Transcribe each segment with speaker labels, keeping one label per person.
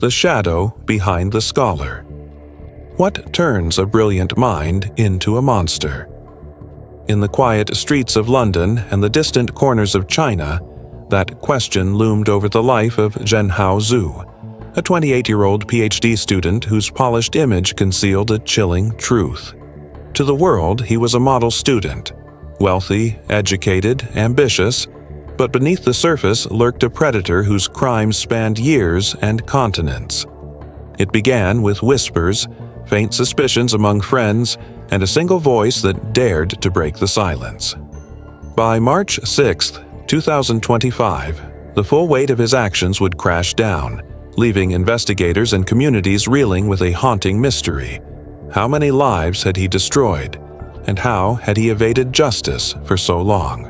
Speaker 1: the shadow behind the scholar. What turns a brilliant mind into a monster? In the quiet streets of London and the distant corners of China, that question loomed over the life of Zhenhao Zou, a 28-year-old PhD student whose polished image concealed a chilling truth. To the world, he was a model student, wealthy, educated, ambitious, but beneath the surface lurked a predator whose crimes spanned years and continents. It began with whispers, faint suspicions among friends, and a single voice that dared to break the silence. By March 6, 2025, the full weight of his actions would crash down, leaving investigators and communities reeling with a haunting mystery. How many lives had he destroyed, and how had he evaded justice for so long?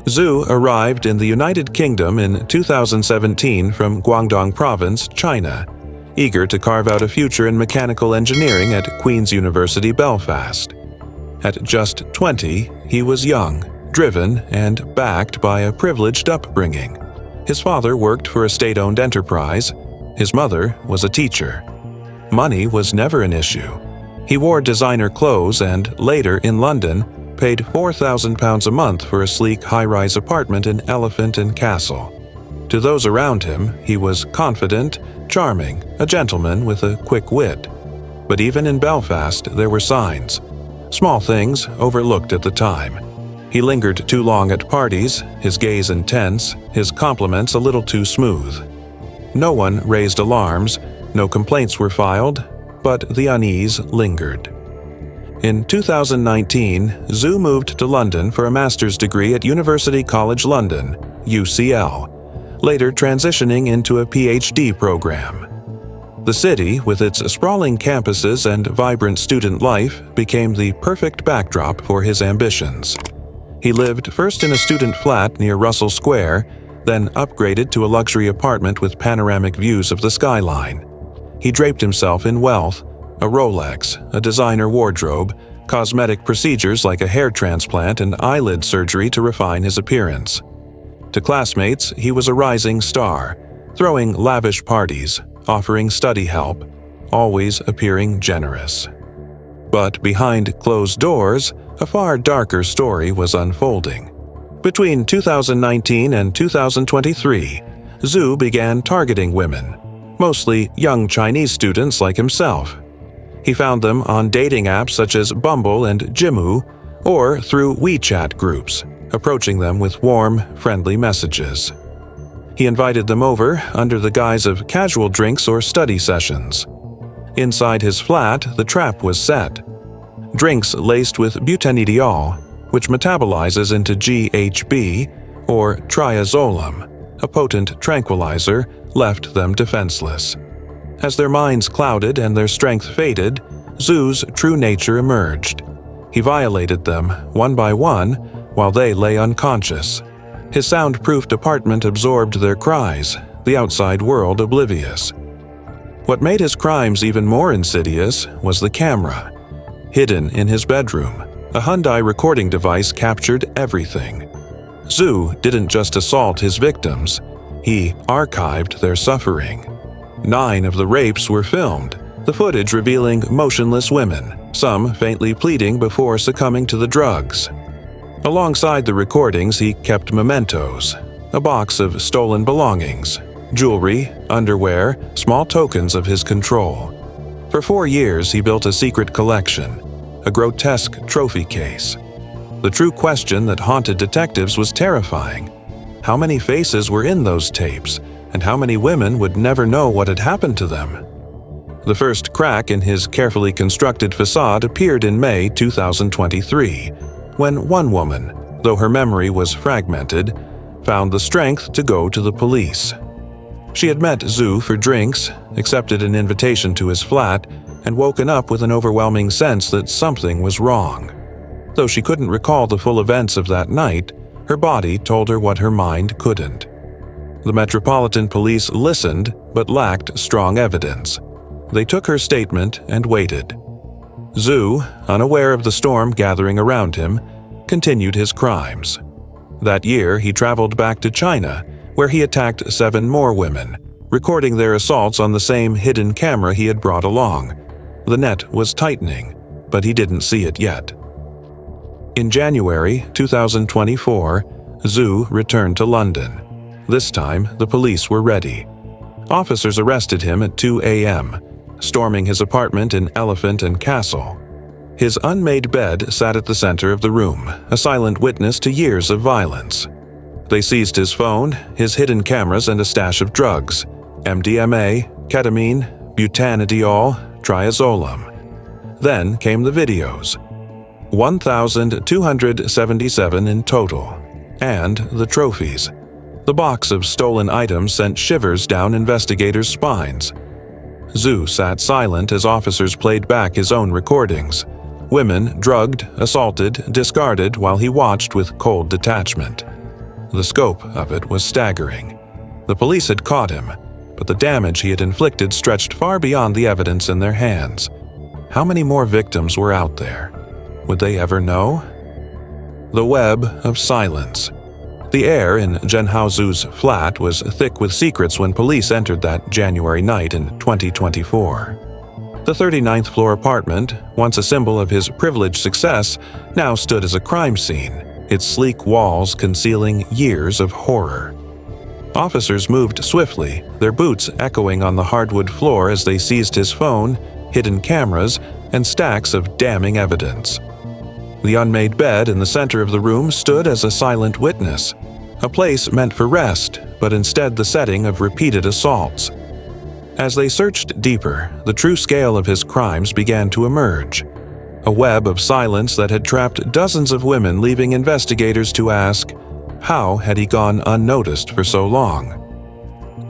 Speaker 1: Zou arrived in the United Kingdom in 2017 from Guangdong Province, China, eager to carve out a future in mechanical engineering at Queen's University, Belfast. At just 20, he was young, driven, and backed by a privileged upbringing. His father worked for a state-owned enterprise. His mother was a teacher. Money was never an issue. He wore designer clothes and, later in London, paid £4,000 a month for a sleek high-rise apartment in Elephant and Castle. To those around him, he was confident, charming, a gentleman with a quick wit. But even in Belfast, there were signs. Small things overlooked at the time. He lingered too long at parties, his gaze intense, his compliments a little too smooth. No one raised alarms, no complaints were filed, but the unease lingered. In 2019, Zou moved to London for a master's degree at University College London, UCL, later transitioning into a PhD program. The city, with its sprawling campuses and vibrant student life, became the perfect backdrop for his ambitions. He lived first in a student flat near Russell Square, then upgraded to a luxury apartment with panoramic views of the skyline. He draped himself in wealth, a Rolex, a designer wardrobe, cosmetic procedures like a hair transplant and eyelid surgery to refine his appearance. To classmates, he was a rising star, throwing lavish parties, offering study help, always appearing generous. But behind closed doors, a far darker story was unfolding. Between 2019 and 2023, Zou began targeting women, mostly young Chinese students like himself. He found them on dating apps such as Bumble and Jimu, or through WeChat groups, approaching them with warm, friendly messages. He invited them over under the guise of casual drinks or study sessions. Inside his flat, the trap was set. Drinks laced with butanediol, which metabolizes into GHB, or triazolam, a potent tranquilizer, left them defenseless. As their minds clouded and their strength faded, Zou's true nature emerged. He violated them, one by one, while they lay unconscious. His soundproofed apartment absorbed their cries, the outside world oblivious. What made his crimes even more insidious was the camera. Hidden in his bedroom, a Hyundai recording device captured everything. Zou didn't just assault his victims, he archived their suffering. 9 of the rapes were filmed, the footage revealing motionless women, some faintly pleading before succumbing to the drugs. Alongside the recordings, he kept mementos, a box of stolen belongings, jewelry, underwear, small tokens of his control. For 4 years, he built a secret collection, a grotesque trophy case. The true question that haunted detectives was terrifying. How many faces were in those tapes, and how many women would never know what had happened to them? The first crack in his carefully constructed facade appeared in May 2023, when one woman, though her memory was fragmented, found the strength to go to the police. She had met Zou for drinks, accepted an invitation to his flat, and woken up with an overwhelming sense that something was wrong. Though she couldn't recall the full events of that night, her body told her what her mind couldn't. The Metropolitan Police listened, but lacked strong evidence. They took her statement and waited. Zou, unaware of the storm gathering around him, continued his crimes. That year, he traveled back to China, where he attacked 7 more women, recording their assaults on the same hidden camera he had brought along. The net was tightening, but he didn't see it yet. In January 2024, Zou returned to London. This time, the police were ready. Officers arrested him at 2 a.m., storming his apartment in Elephant and Castle. His unmade bed sat at the center of the room, a silent witness to years of violence. They seized his phone, his hidden cameras, and a stash of drugs: MDMA, ketamine, butanediol, triazolam. Then came the videos. 1,277 in total. And the trophies. The box of stolen items sent shivers down investigators' spines. Zou sat silent as officers played back his own recordings. Women drugged, assaulted, discarded while he watched with cold detachment. The scope of it was staggering. The police had caught him, but the damage he had inflicted stretched far beyond the evidence in their hands. How many more victims were out there? Would they ever know? The web of silence. The air in Zhenhao Zou's flat was thick with secrets when police entered that January night in 2024. The 39th floor apartment, once a symbol of his privileged success, now stood as a crime scene, its sleek walls concealing years of horror. Officers moved swiftly, their boots echoing on the hardwood floor as they seized his phone, hidden cameras, and stacks of damning evidence. The unmade bed in the center of the room stood as a silent witness, a place meant for rest, but instead the setting of repeated assaults. As they searched deeper, the true scale of his crimes began to emerge. A web of silence that had trapped dozens of women, leaving investigators to ask, how had he gone unnoticed for so long?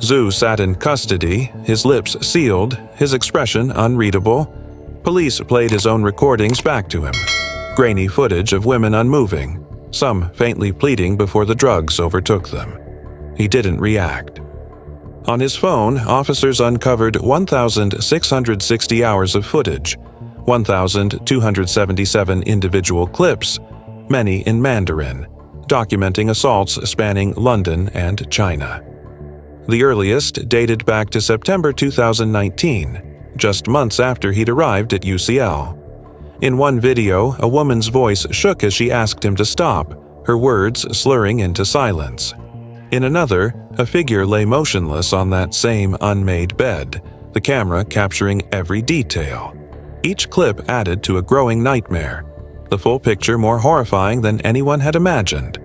Speaker 1: Zou sat in custody, his lips sealed, his expression unreadable. Police played his own recordings back to him. Grainy footage of women unmoving, some faintly pleading before the drugs overtook them. He didn't react. On his phone, officers uncovered 1,660 hours of footage, 1,277 individual clips, many in Mandarin, documenting assaults spanning London and China. The earliest dated back to September 2019, just months after he'd arrived at UCL. In one video, a woman's voice shook as she asked him to stop, her words slurring into silence. In another, a figure lay motionless on that same unmade bed, the camera capturing every detail. Each clip added to a growing nightmare, the full picture more horrifying than anyone had imagined.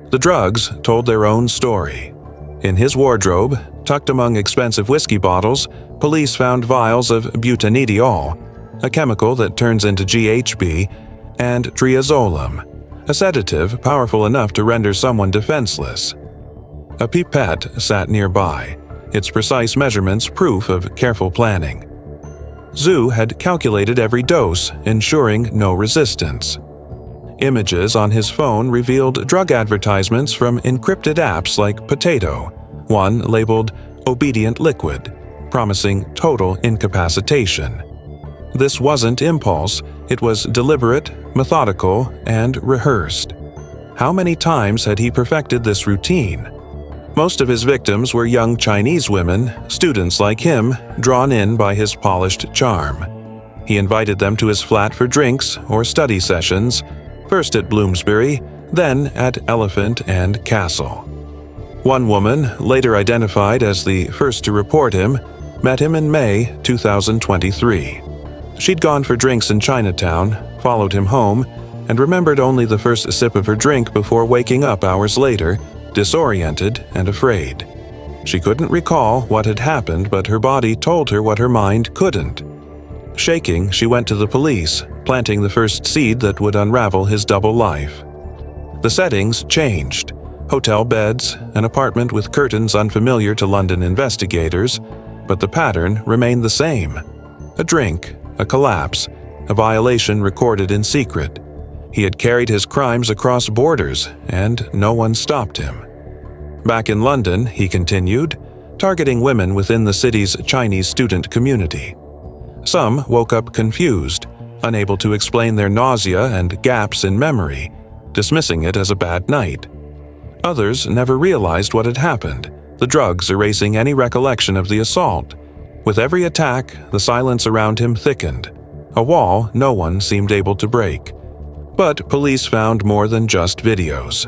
Speaker 1: The drugs told their own story. In his wardrobe, tucked among expensive whiskey bottles, police found vials of butanediol, a chemical that turns into GHB, and triazolam, a sedative powerful enough to render someone defenseless. A pipette sat nearby, its precise measurements proof of careful planning. Zou had calculated every dose, ensuring no resistance. Images on his phone revealed drug advertisements from encrypted apps like Potato, one labeled Obedient Liquid, promising total incapacitation. This wasn't impulse, it was deliberate, methodical, and rehearsed. How many times had he perfected this routine? Most of his victims were young Chinese women, students like him, drawn in by his polished charm. He invited them to his flat for drinks or study sessions, first at Bloomsbury, then at Elephant and Castle. One woman, later identified as the first to report him, met him in May 2023. She'd gone for drinks in Chinatown, followed him home, and remembered only the first sip of her drink before waking up hours later, disoriented and afraid. She couldn't recall what had happened, but her body told her what her mind couldn't. Shaking, she went to the police, planting the first seed that would unravel his double life. The settings changed. Hotel beds, an apartment with curtains unfamiliar to London investigators, but the pattern remained the same. A drink, a collapse, a violation recorded in secret. He had carried his crimes across borders, and no one stopped him. Back in London, he continued, targeting women within the city's Chinese student community. Some woke up confused, unable to explain their nausea and gaps in memory, dismissing it as a bad night. Others never realized what had happened, the drugs erasing any recollection of the assault. With every attack, the silence around him thickened, a wall no one seemed able to break. But police found more than just videos.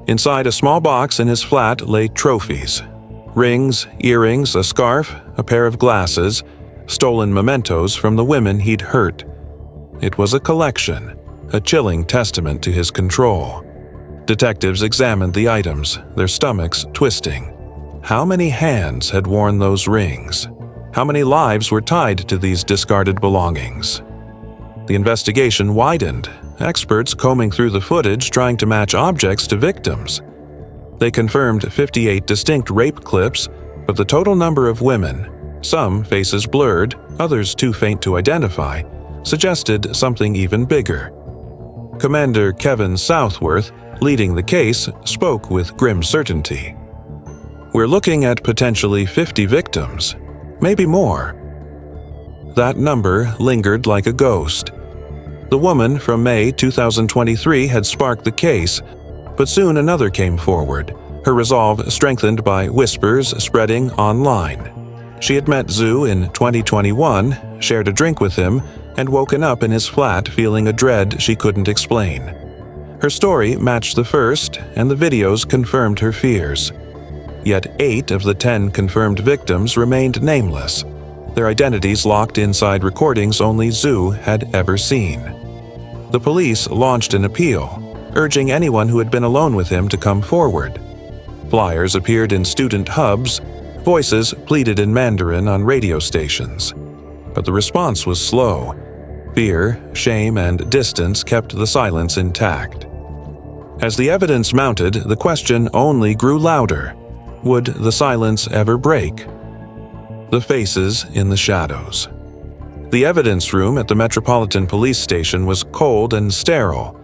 Speaker 1: Inside a small box in his flat lay trophies: rings, earrings, a scarf, a pair of glasses, stolen mementos from the women he'd hurt. It was a collection, a chilling testament to his control. Detectives examined the items, their stomachs twisting. How many hands had worn those rings? How many lives were tied to these discarded belongings? The investigation widened, experts combing through the footage trying to match objects to victims. They confirmed 58 distinct rape clips, but the total number of women, some faces blurred, others too faint to identify, suggested something even bigger. Commander Kevin Southworth, leading the case, spoke with grim certainty. "We're looking at potentially 50 victims, maybe more." That number lingered like a ghost. The woman from May 2023 had sparked the case, but soon another came forward, her resolve strengthened by whispers spreading online. She had met Zou in 2021, shared a drink with him, and woken up in his flat feeling a dread she couldn't explain. Her story matched the first, and the videos confirmed her fears. Yet 8 of the 10 confirmed victims remained nameless, their identities locked inside recordings only Zou had ever seen. The police launched an appeal, urging anyone who had been alone with him to come forward. Flyers appeared in student hubs, voices pleaded in Mandarin on radio stations. But the response was slow. Fear, shame, and distance kept the silence intact. As the evidence mounted, the question only grew louder. Would the silence ever break? The faces in the shadows. The evidence room at the Metropolitan Police Station was cold and sterile,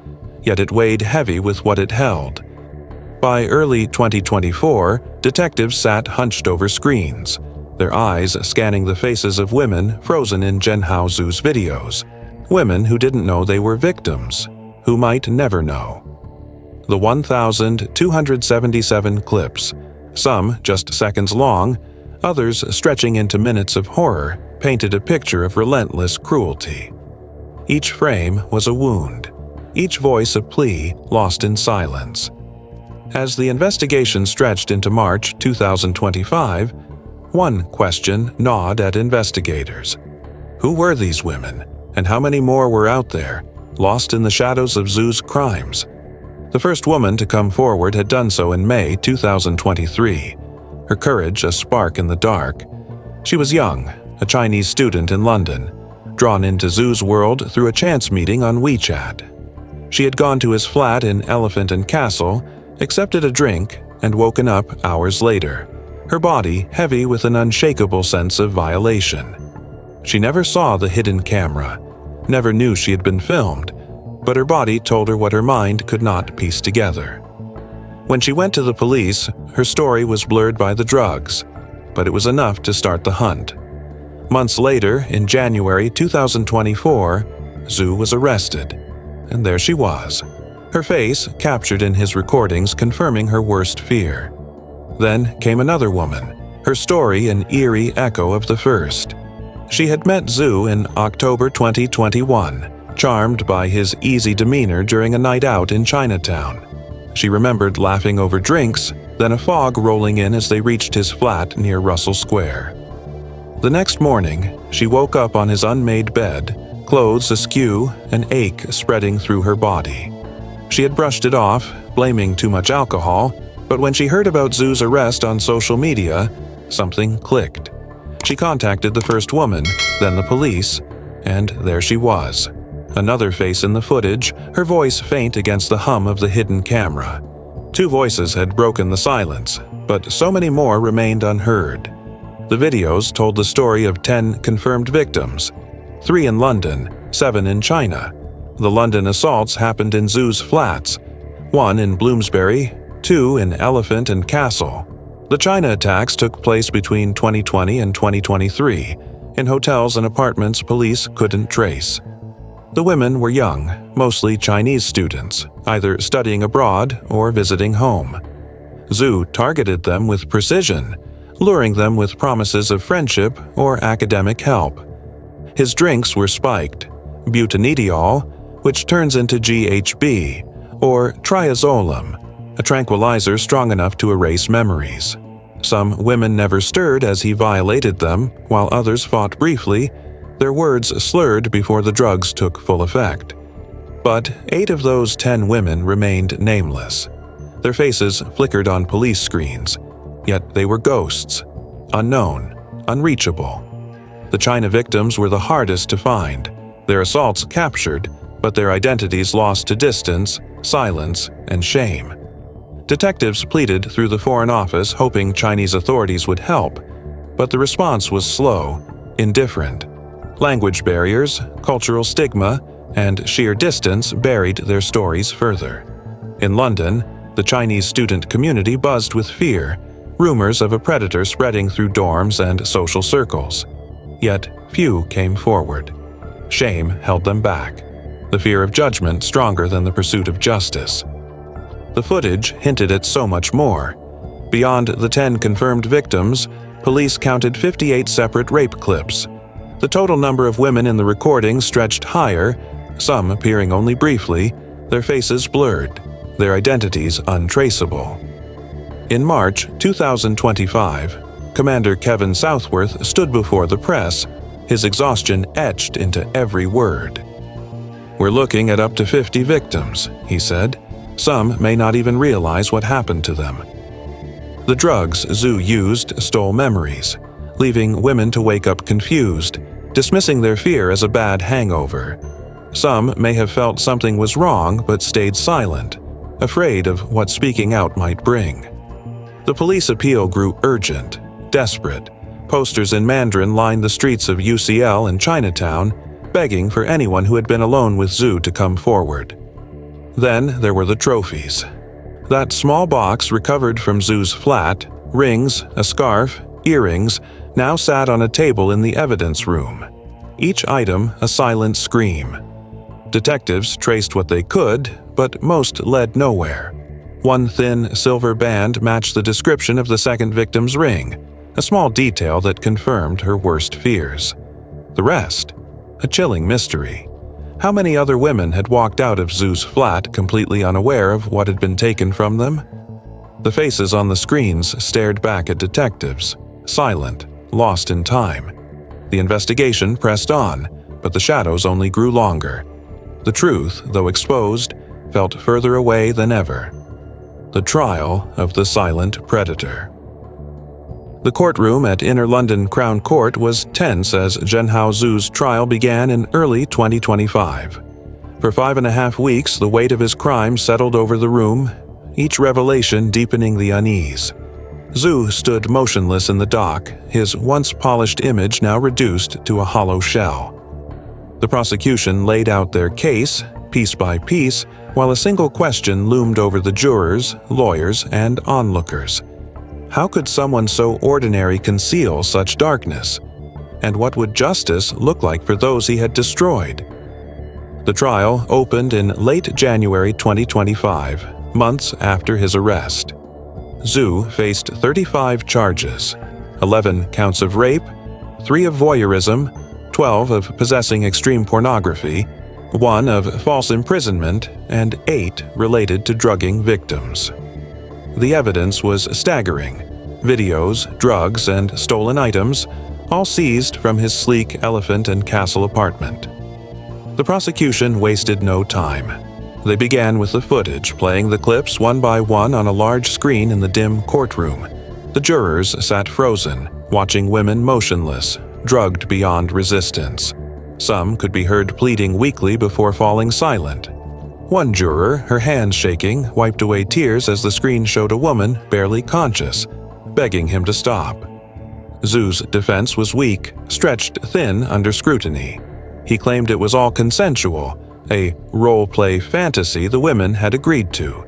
Speaker 1: yet it weighed heavy with what it held. By early 2024, detectives sat hunched over screens, their eyes scanning the faces of women frozen in Zhenhao Zou's videos, women who didn't know they were victims, who might never know. The 1,277 clips, some just seconds long, others stretching into minutes of horror, painted a picture of relentless cruelty. Each frame was a wound, each voice a plea lost in silence. As the investigation stretched into March 2025, one question gnawed at investigators. Who were these women, and how many more were out there, lost in the shadows of Zou's crimes? The first woman to come forward had done so in May 2023, her courage a spark in the dark. She was young, a Chinese student in London, drawn into Zou's world through a chance meeting on WeChat. She had gone to his flat in Elephant and Castle, accepted a drink, and woken up hours later, her body heavy with an unshakable sense of violation. She never saw the hidden camera, never knew she had been filmed, but her body told her what her mind could not piece together. When she went to the police, her story was blurred by the drugs, but it was enough to start the hunt. Months later, in January 2024, Zou was arrested, and there she was, her face captured in his recordings confirming her worst fear. Then came another woman, her story an eerie echo of the first. She had met Zou in October 2021, charmed by his easy demeanor during a night out in Chinatown. She remembered laughing over drinks, then a fog rolling in as they reached his flat near Russell Square. The next morning, she woke up on his unmade bed, clothes askew, an ache spreading through her body. She had brushed it off, blaming too much alcohol, but when she heard about Zou's arrest on social media, something clicked. She contacted the first woman, then the police, and there she was. Another face in the footage, her voice faint against the hum of the hidden camera. 2 voices had broken the silence, but so many more remained unheard. The videos told the story of 10 confirmed victims, 3 in London, 7 in China. The London assaults happened in Zou's flats, 1 in Bloomsbury, 2 in Elephant and Castle. The China attacks took place between 2020 and 2023, in hotels and apartments police couldn't trace. The women were young, mostly Chinese students, either studying abroad or visiting home. Zou targeted them with precision, luring them with promises of friendship or academic help. His drinks were spiked, butanediol, which turns into GHB, or triazolam, a tranquilizer strong enough to erase memories. Some women never stirred as he violated them, while others fought briefly, their words slurred before the drugs took full effect. But 8 of those 10 women remained nameless. Their faces flickered on police screens, yet they were ghosts, unknown, unreachable. The China victims were the hardest to find, their assaults captured, but their identities lost to distance, silence, and shame. Detectives pleaded through the Foreign Office hoping Chinese authorities would help, but the response was slow, indifferent. Language barriers, cultural stigma, and sheer distance buried their stories further. In London, the Chinese student community buzzed with fear, rumors of a predator spreading through dorms and social circles. Yet few came forward. Shame held them back, the fear of judgment stronger than the pursuit of justice. The footage hinted at so much more. Beyond the 10 confirmed victims, police counted 58 separate rape clips. The total number of women in the recording stretched higher, some appearing only briefly, their faces blurred, their identities untraceable. In March 2025, Commander Kevin Southworth stood before the press, his exhaustion etched into every word. "We're looking at up to 50 victims," he said. "Some may not even realize what happened to them." The drugs Zou used stole memories, leaving women to wake up confused, dismissing their fear as a bad hangover. Some may have felt something was wrong but stayed silent, afraid of what speaking out might bring. The police appeal grew urgent, desperate. Posters in Mandarin lined the streets of UCL and Chinatown, begging for anyone who had been alone with Zou to come forward. Then there were the trophies. That small box recovered from Zou's flat, rings, a scarf, earrings, now sat on a table in the evidence room. Each item a silent scream. Detectives traced what they could, but most led nowhere. One thin silver band matched the description of the second victim's ring, a small detail that confirmed her worst fears. The rest, a chilling mystery. How many other women had walked out of Zou's flat completely unaware of what had been taken from them? The faces on the screens stared back at detectives, silent, lost in time. The investigation pressed on, but the shadows only grew longer. The truth, though exposed, felt further away than ever. The trial of the silent predator. The courtroom at Inner London Crown Court was tense as Zhenhao Zou's trial began in early 2025. For 5.5 weeks, the weight of his crime settled over the room, each revelation deepening the unease. Zou stood motionless in the dock, his once polished image now reduced to a hollow shell. The prosecution laid out their case, piece by piece, while a single question loomed over the jurors, lawyers, and onlookers. How could someone so ordinary conceal such darkness? And what would justice look like for those he had destroyed? The trial opened in late January 2025, months after his arrest. Zou faced 35 charges, 11 counts of rape, 3 of voyeurism, 12 of possessing extreme pornography, 1 of false imprisonment, and 8 related to drugging victims. The evidence was staggering. Videos, drugs, and stolen items, all seized from his sleek Elephant and Castle apartment. The prosecution wasted no time. They began with the footage, playing the clips one by one on a large screen in the dim courtroom. The jurors sat frozen, watching women motionless, drugged beyond resistance. Some could be heard pleading weakly before falling silent. One juror, her hands shaking, wiped away tears as the screen showed a woman barely conscious, begging him to stop. Zou's defense was weak, stretched thin under scrutiny. He claimed it was all consensual, a role-play fantasy the women had agreed to.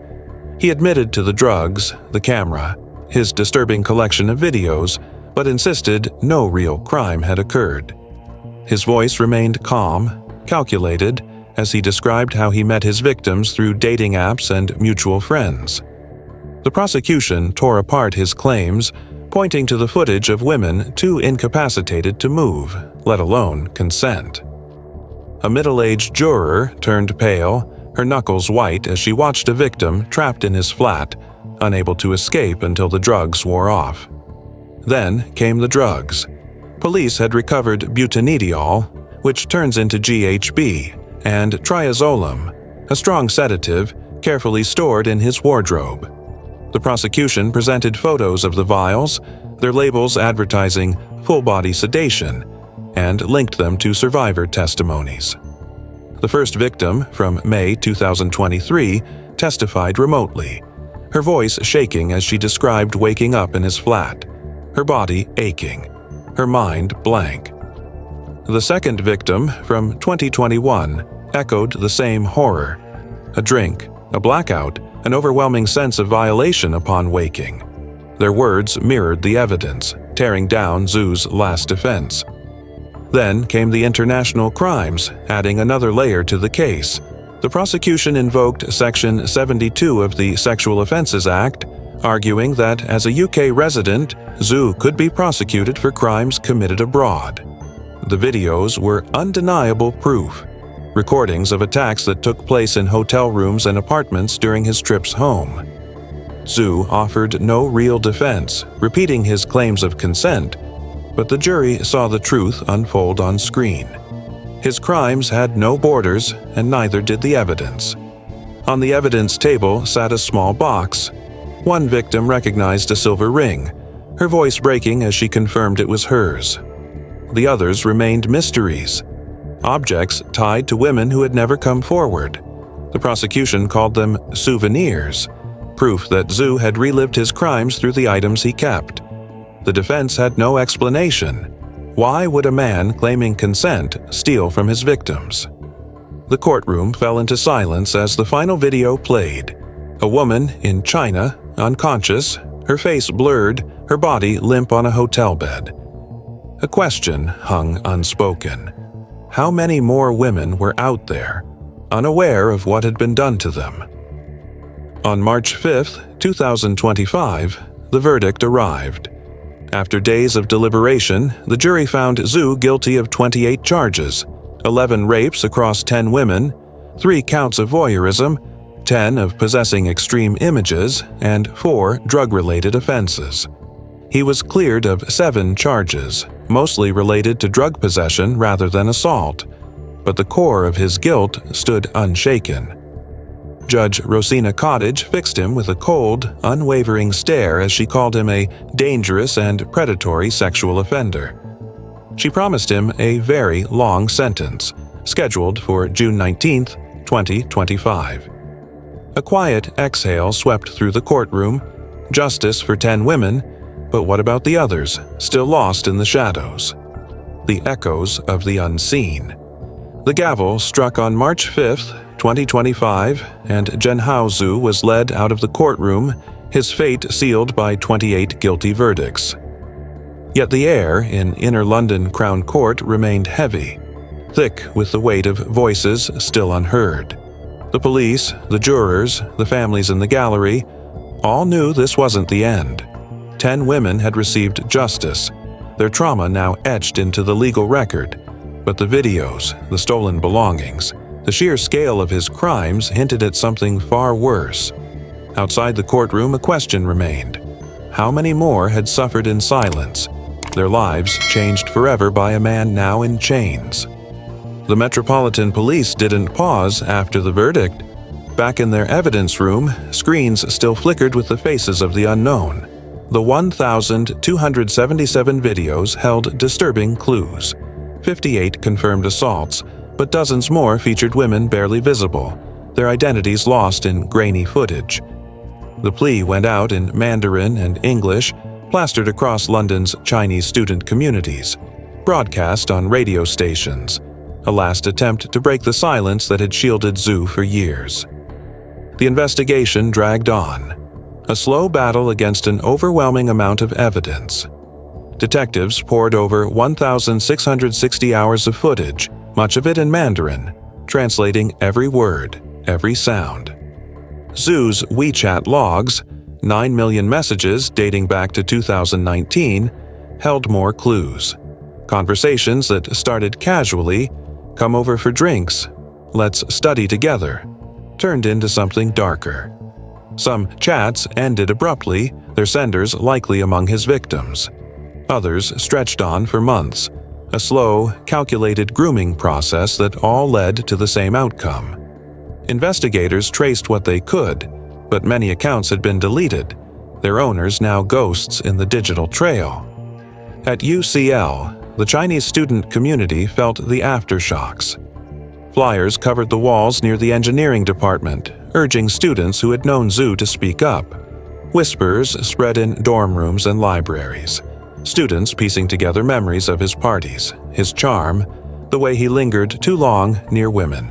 Speaker 1: He admitted to the drugs, the camera, his disturbing collection of videos, but insisted no real crime had occurred. His voice remained calm, calculated, as he described how he met his victims through dating apps and mutual friends. The prosecution tore apart his claims, pointing to the footage of women too incapacitated to move, let alone consent. A middle-aged juror turned pale, her knuckles white as she watched a victim trapped in his flat, unable to escape until the drugs wore off. Then came the drugs. Police had recovered butanediol, which turns into GHB, and triazolam, a strong sedative carefully stored in his wardrobe. The prosecution presented photos of the vials, their labels advertising full-body sedation, and linked them to survivor testimonies. The first victim, from May 2023, testified remotely, her voice shaking as she described waking up in his flat, her body aching, her mind blank. The second victim, from 2021, echoed the same horror. A drink, a blackout, an overwhelming sense of violation upon waking. Their words mirrored the evidence, tearing down Zou's last defense. Then came the international crimes, adding another layer to the case. The prosecution invoked Section 72 of the Sexual Offences Act, arguing that as a UK resident, Zou could be prosecuted for crimes committed abroad. The videos were undeniable proof, recordings of attacks that took place in hotel rooms and apartments during his trips home. Zou offered no real defense, repeating his claims of consent, but the jury saw the truth unfold on screen. His crimes had no borders, and neither did the evidence. On the evidence table sat a small box. One victim recognized a silver ring, her voice breaking as she confirmed it was hers. The others remained mysteries, objects tied to women who had never come forward. The prosecution called them souvenirs, proof that Zou had relived his crimes through the items he kept. The defense had no explanation. Why would a man claiming consent steal from his victims? The courtroom fell into silence as the final video played. A woman in China, unconscious, her face blurred, her body limp on a hotel bed. A question hung unspoken. How many more women were out there, unaware of what had been done to them? On March 5, 2025, the verdict arrived. After days of deliberation, the jury found Zou guilty of 28 charges, 11 rapes across 10 women, 3 counts of voyeurism, 10 of possessing extreme images, and 4 drug-related offenses. He was cleared of 7 charges, mostly related to drug possession rather than assault, but the core of his guilt stood unshaken. Judge Rosina Cottage fixed him with a cold, unwavering stare as she called him a dangerous and predatory sexual offender. She promised him a very long sentence, scheduled for June 19, 2025. A quiet exhale swept through the courtroom, justice for 10 women, but what about the others, still lost in the shadows? The echoes of the unseen. The gavel struck on March 5, 2025, and Zhenhao Zou was led out of the courtroom, his fate sealed by 28 guilty verdicts. Yet the air in inner London Crown Court remained heavy, thick with the weight of voices still unheard. The police, the jurors, the families in the gallery, all knew this wasn't the end. 10 women had received justice, their trauma now etched into the legal record. But the videos, the stolen belongings, the sheer scale of his crimes hinted at something far worse. Outside the courtroom, a question remained. How many more had suffered in silence, their lives changed forever by a man now in chains? The Metropolitan Police didn't pause after the verdict. Back in their evidence room, screens still flickered with the faces of the unknown. The 1,277 videos held disturbing clues. 58 confirmed assaults, but dozens more featured women barely visible, their identities lost in grainy footage. The plea went out in Mandarin and English, plastered across London's Chinese student communities, broadcast on radio stations, a last attempt to break the silence that had shielded Zou for years. The investigation dragged on, a slow battle against an overwhelming amount of evidence. Detectives pored over 1,660 hours of footage, much of it in Mandarin, translating every word, every sound. Zou's WeChat logs, 9 million messages dating back to 2019 held more clues. Conversations that started casually, "Come over for drinks," "Let's study together," turned into something darker. Some chats ended abruptly, their senders likely among his victims. Others stretched on for months, a slow, calculated grooming process that all led to the same outcome. Investigators traced what they could, but many accounts had been deleted, their owners now ghosts in the digital trail. At UCL, the Chinese student community felt the aftershocks. Flyers covered the walls near the engineering department, urging students who had known Zou to speak up. Whispers spread in dorm rooms and libraries, students piecing together memories of his parties, his charm, the way he lingered too long near women.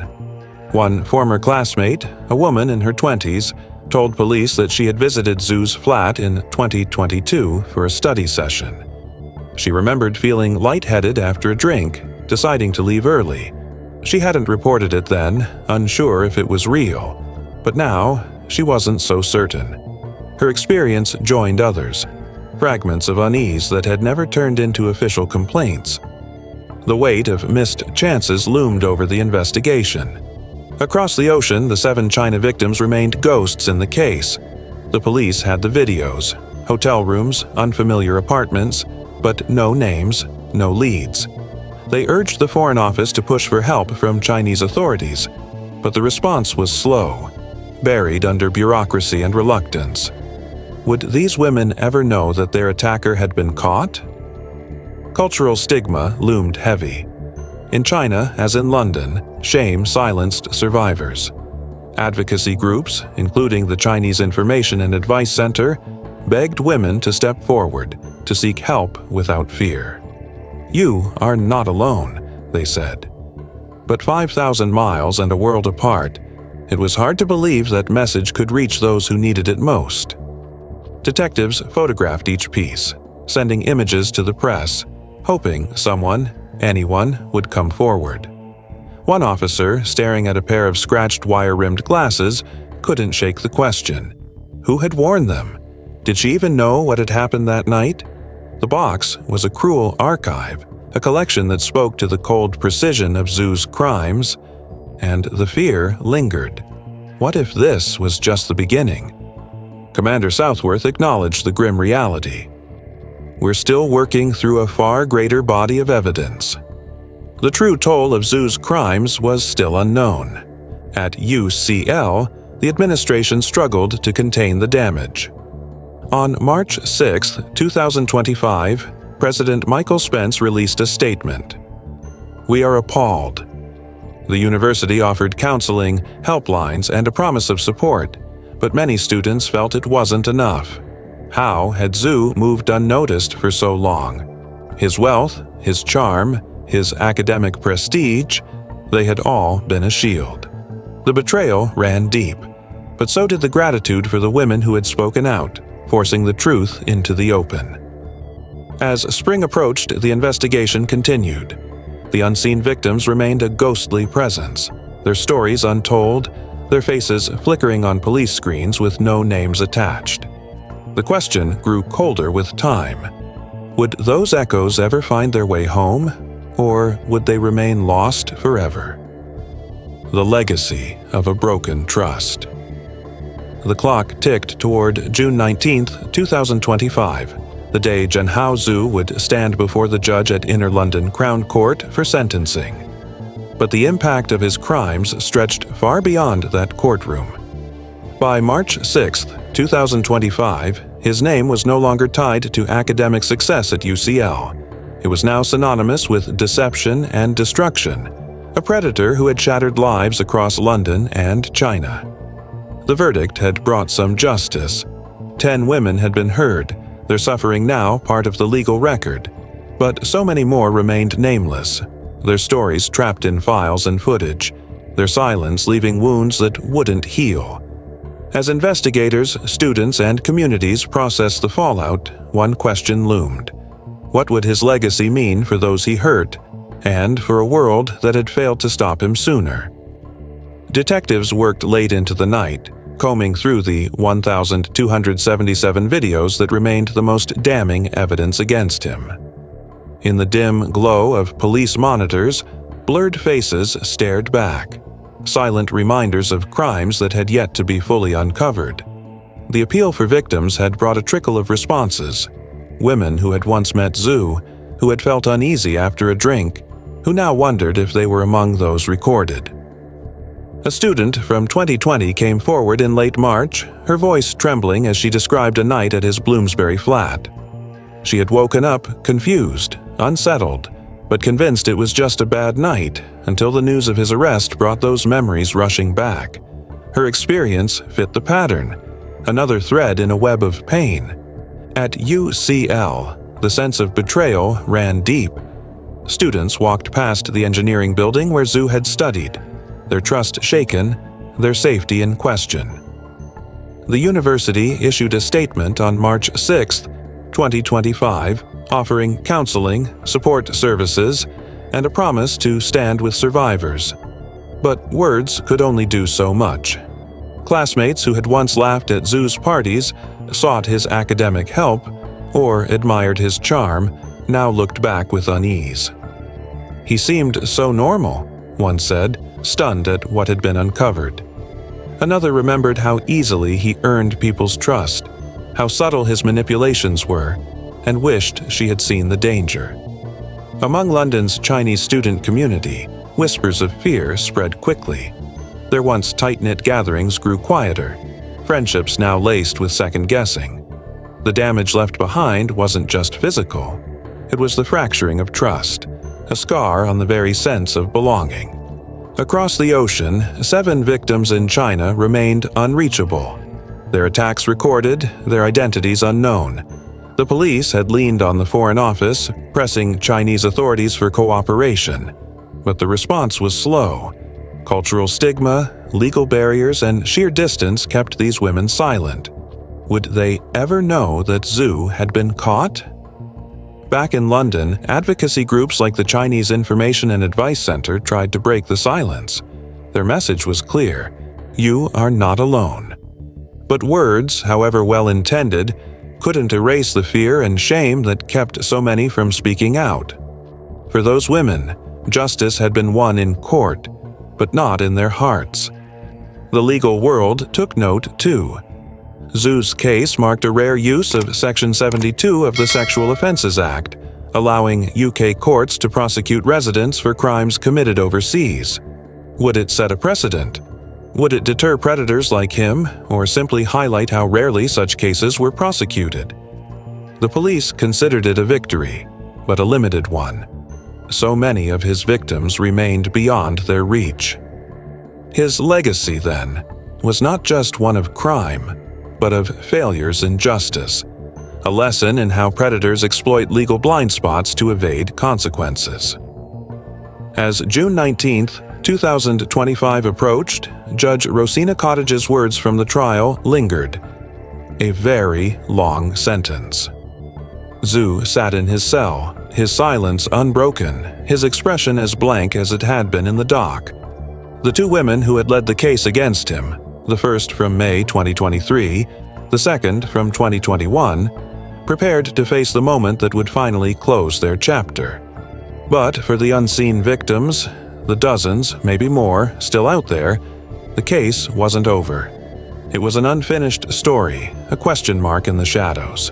Speaker 1: One former classmate, a woman in her 20s, told police that she had visited Zou's flat in 2022 for a study session. She remembered feeling lightheaded after a drink, deciding to leave early. She hadn't reported it then, unsure if it was real, but now she wasn't so certain. Her experience joined others, fragments of unease that had never turned into official complaints. The weight of missed chances loomed over the investigation. Across the ocean, the 7 China victims remained ghosts in the case. The police had the videos, hotel rooms, unfamiliar apartments, but no names, no leads. They urged the Foreign Office to push for help from Chinese authorities, but the response was slow, buried under bureaucracy and reluctance. Would these women ever know that their attacker had been caught? Cultural stigma loomed heavy. In China, as in London, shame silenced survivors. Advocacy groups, including the Chinese Information and Advice Center, begged women to step forward, to seek help without fear. "You are not alone," they said. But 5,000 miles and a world apart, it was hard to believe that message could reach those who needed it most. Detectives photographed each piece, sending images to the press, hoping someone, anyone, would come forward. One officer, staring at a pair of scratched wire-rimmed glasses, couldn't shake the question. Who had warned them? Did she even know what had happened that night? The box was a cruel archive, a collection that spoke to the cold precision of Zou's crimes, and the fear lingered. What if this was just the beginning? Commander Southworth acknowledged the grim reality. "We're still working through a far greater body of evidence." The true toll of Zou's crimes was still unknown. At UCL, the administration struggled to contain the damage. On March 6, 2025, President Michael Spence released a statement. "We are appalled." The university offered counseling, helplines, and a promise of support, but many students felt it wasn't enough. How had Zou moved unnoticed for so long? His wealth, his charm, his academic prestige, they had all been a shield. The betrayal ran deep, but so did the gratitude for the women who had spoken out, forcing the truth into the open. As spring approached, the investigation continued. The unseen victims remained a ghostly presence, their stories untold, their faces flickering on police screens with no names attached. The question grew colder with time. Would those echoes ever find their way home, or would they remain lost forever? The legacy of a broken trust. The clock ticked toward June 19, 2025, the day Zhenhao Zou would stand before the judge at Inner London Crown Court for sentencing. But the impact of his crimes stretched far beyond that courtroom. By March 6, 2025, his name was no longer tied to academic success at UCL. It was now synonymous with deception and destruction, a predator who had shattered lives across London and China. The verdict had brought some justice. 10 women had been heard, their suffering now part of the legal record. But so many more remained nameless, their stories trapped in files and footage, their silence leaving wounds that wouldn't heal. As investigators, students, and communities processed the fallout, one question loomed. What would his legacy mean for those he hurt, and for a world that had failed to stop him sooner? Detectives worked late into the night, combing through the 1,277 videos that remained the most damning evidence against him. In the dim glow of police monitors, blurred faces stared back, silent reminders of crimes that had yet to be fully uncovered. The appeal for victims had brought a trickle of responses. Women who had once met Zou, who had felt uneasy after a drink, who now wondered if they were among those recorded. A student from 2020 came forward in late March, her voice trembling as she described a night at his Bloomsbury flat. She had woken up confused, unsettled, but convinced it was just a bad night until the news of his arrest brought those memories rushing back. Her experience fit the pattern, another thread in a web of pain. At UCL, the sense of betrayal ran deep. Students walked past the engineering building where Zou had studied, their trust shaken, their safety in question. The university issued a statement on March 6, 2025, offering counseling, support services, and a promise to stand with survivors. But words could only do so much. Classmates who had once laughed at Zou's parties, sought his academic help, or admired his charm, now looked back with unease. "He seemed so normal," one said, stunned at what had been uncovered. Another remembered how easily he earned people's trust, how subtle his manipulations were, and wished she had seen the danger. Among London's Chinese student community, whispers of fear spread quickly. Their once tight-knit gatherings grew quieter, friendships now laced with second-guessing. The damage left behind wasn't just physical. It was the fracturing of trust, a scar on the very sense of belonging. Across the ocean, 7 victims in China remained unreachable. Their attacks recorded, their identities unknown. The police had leaned on the Foreign Office, pressing Chinese authorities for cooperation. But the response was slow. Cultural stigma, legal barriers, and sheer distance kept these women silent. Would they ever know that Zou had been caught? Back in London, advocacy groups like the Chinese Information and Advice Center tried to break the silence. Their message was clear: you are not alone. But words, however well-intended, couldn't erase the fear and shame that kept so many from speaking out. For those women, justice had been won in court, but not in their hearts. The legal world took note too. Zou's case marked a rare use of Section 72 of the Sexual Offences Act, allowing UK courts to prosecute residents for crimes committed overseas. Would it set a precedent? Would it deter predators like him, or simply highlight how rarely such cases were prosecuted? The police considered it a victory, but a limited one. So many of his victims remained beyond their reach. His legacy, then, was not just one of crime, but of failures in justice, a lesson in how predators exploit legal blind spots to evade consequences. As June 19, 2025 approached, Judge Rosina Cottage's words from the trial lingered. A very long sentence. Zou sat in his cell, his silence unbroken, his expression as blank as it had been in the dock. The 2 women who had led the case against him, the first from May 2023, the second from 2021, prepared to face the moment that would finally close their chapter. But for the unseen victims, the dozens, maybe more, still out there, the case wasn't over. It was an unfinished story, a question mark in the shadows.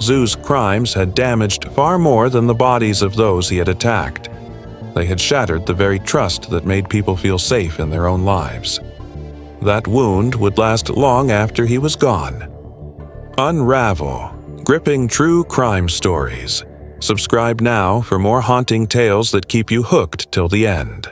Speaker 1: Zou's crimes had damaged far more than the bodies of those he had attacked. They had shattered the very trust that made people feel safe in their own lives. That wound would last long after he was gone. Unravel, gripping true crime stories. Subscribe now for more haunting tales that keep you hooked till the end.